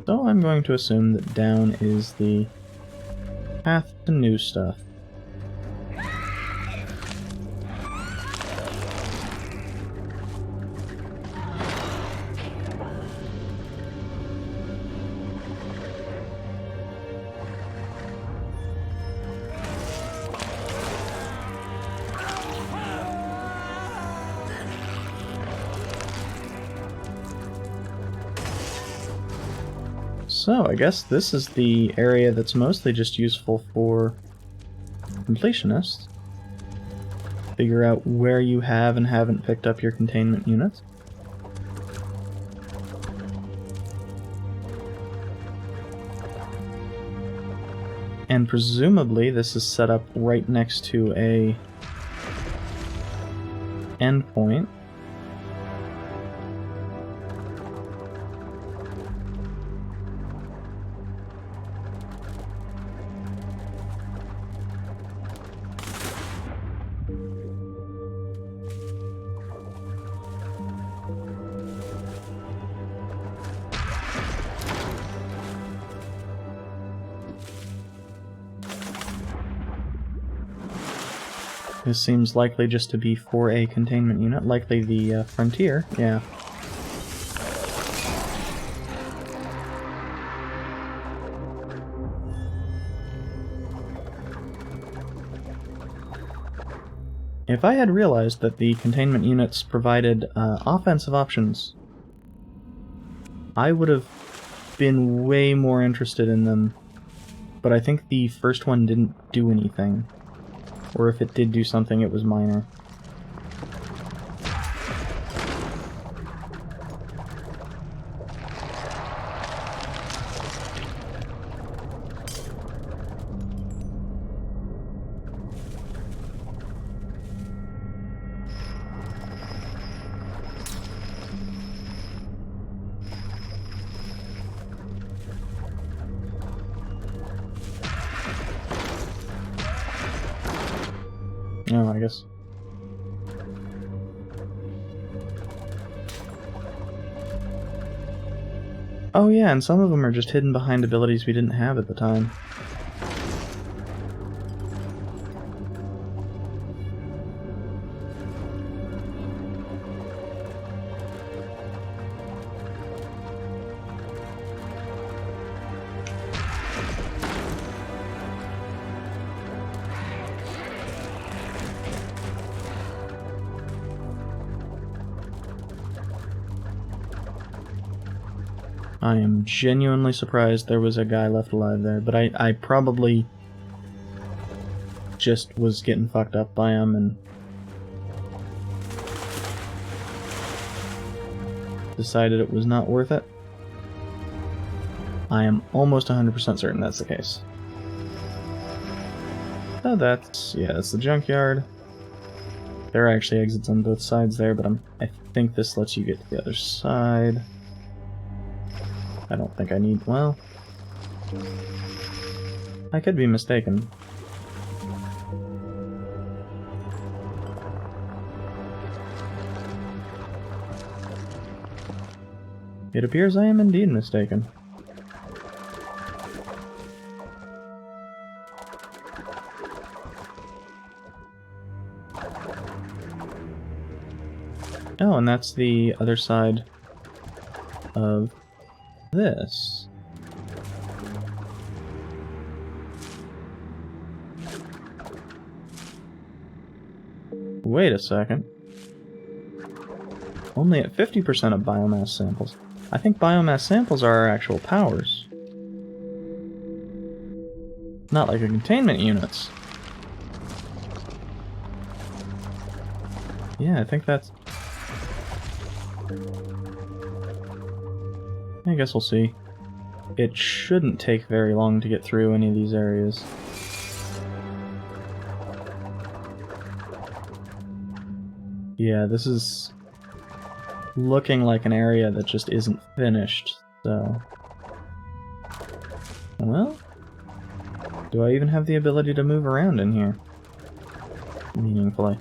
So I'm going to assume that down is the path to new stuff. So, I guess this is the area that's mostly just useful for completionists. Figure out where you have and haven't picked up your containment units. And presumably this is set up right next to a endpoint. This seems likely just to be for a containment unit, likely the frontier, yeah. If I had realized that the containment units provided offensive options, I would have been way more interested in them, but I think the first one didn't do anything. Or if it did do something, it was minor. Oh, I guess. Oh yeah, and some of them are just hidden behind abilities we didn't have at the time. I am genuinely surprised there was a guy left alive there, but I probably just was getting fucked up by him and decided it was not worth it. I am almost 100% certain that's the case. So that's, yeah, that's the junkyard. There are actually exits on both sides there, but I think this lets you get to the other side. I don't think I need, well, I could be mistaken. It appears I am indeed mistaken. Oh, and that's the other side of this. Wait a second. Only at 50% of biomass samples. I think biomass samples are our actual powers. Not like a containment units. Yeah, I think that's... I guess we'll see. It shouldn't take very long to get through any of these areas. Yeah, this is looking like an area that just isn't finished, so... Well... Do I even have the ability to move around in here? Meaningfully.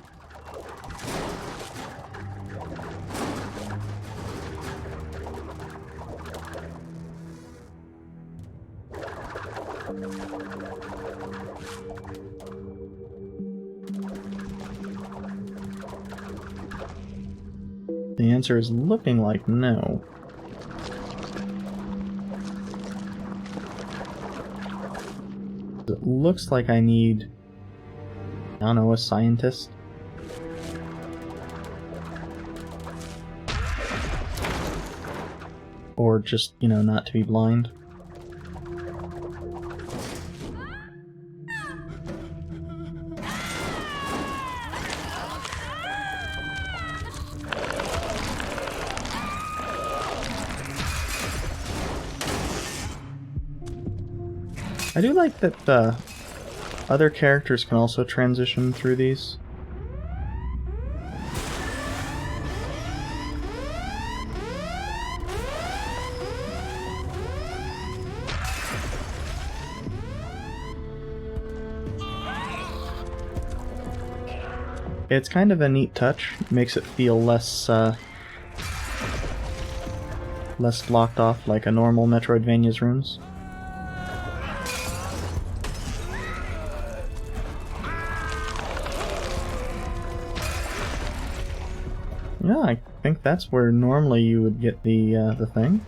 The answer is looking like no. It looks like I need, I don't know, a scientist? Or just, you know, not to be blind. I do like that other characters can also transition through these. It's kind of a neat touch. Makes it feel less less blocked off like a normal Metroidvania's runes. Yeah, I think that's where normally you would get the thing.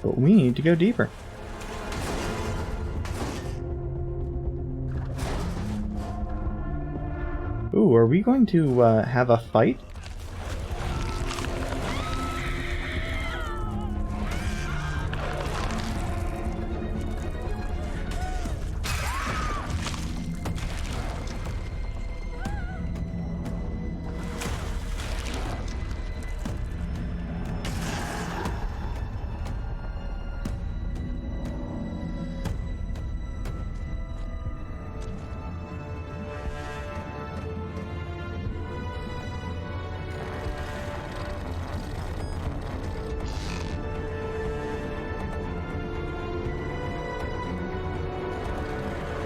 But we need to go deeper. Ooh, are we going to have a fight?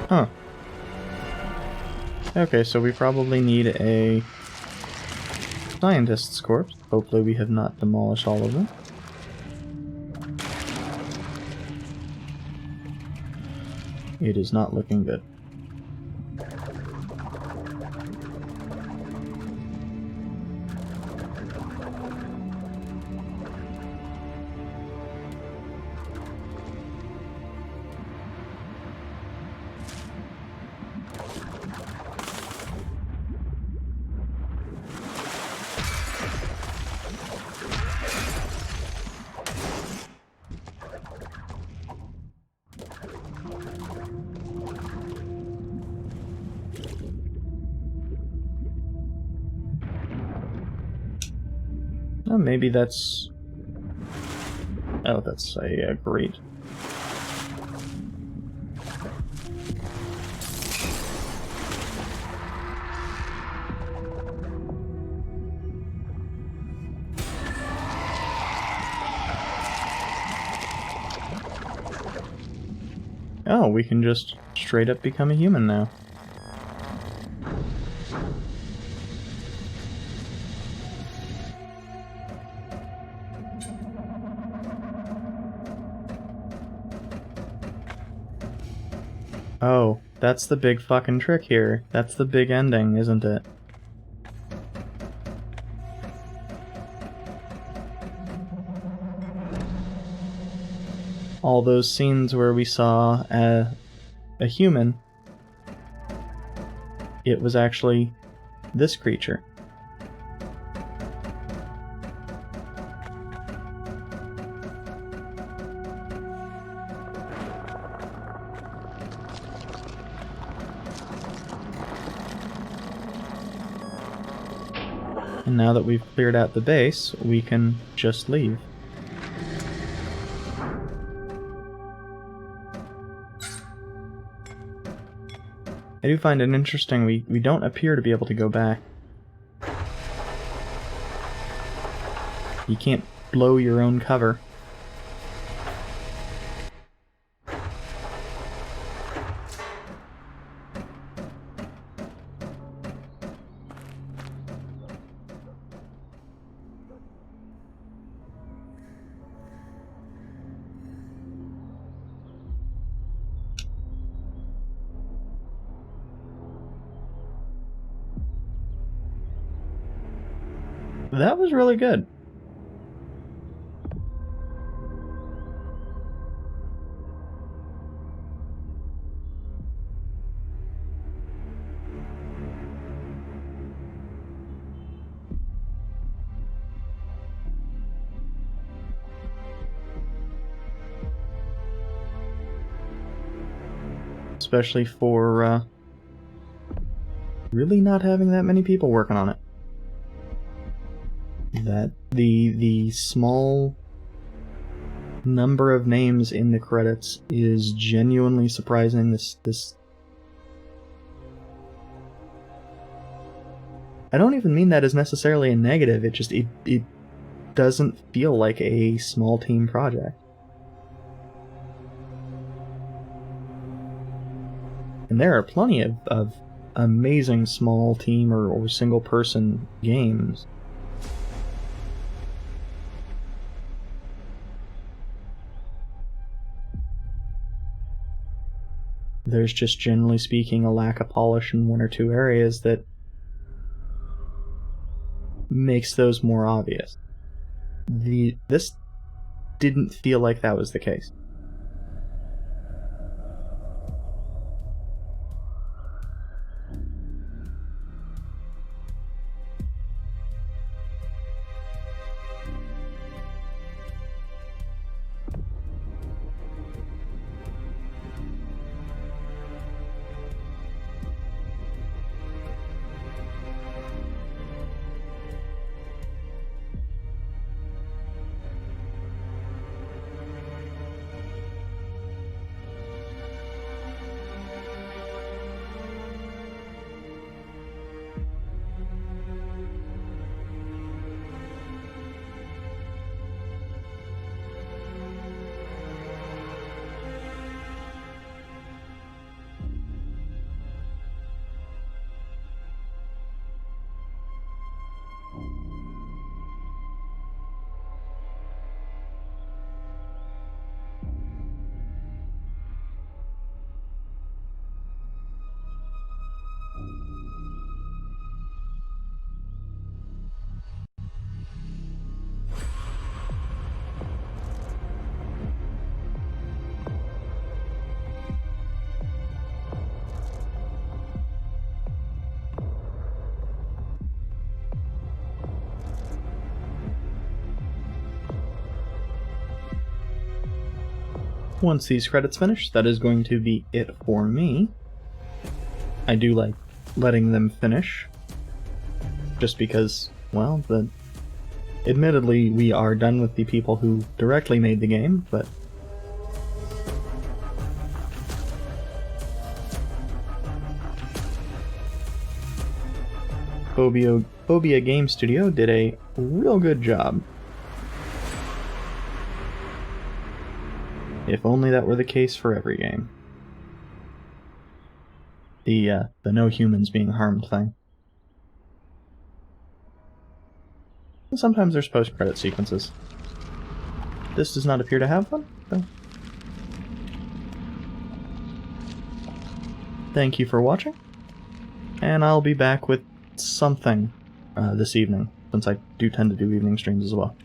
Huh. Okay, so we probably need a scientist's corpse. Hopefully we have not demolished all of them. It is not looking good. Oh, maybe that's... Oh, that's a grate. Oh, we can just straight up become a human now. Oh, that's the big fucking trick here. That's the big ending, isn't it? All those scenes where we saw a human, it was actually this creature. And now that we've cleared out the base, we can just leave. I do find it interesting, we don't appear to be able to go back. You can't blow your own cover. That was really good. Especially for really not having that many people working on it. That the small number of names in the credits is genuinely surprising. This I don't even mean that as necessarily a negative. It doesn't feel like a small team project. And there are plenty of amazing small team or single person games. There's just, generally speaking, a lack of polish in one or two areas that makes those more obvious. This didn't feel like that was the case. Once these credits finish, that is going to be it for me. I do like letting them finish, just because, well, the Admittedly, we are done with the people who directly made the game, but Phobia Game Studio did a real good job. If only that were the case for every game. The no humans being harmed thing. And sometimes there's post-credit sequences. This does not appear to have one, though. Thank you for watching, and I'll be back with something this evening, since I do tend to do evening streams as well.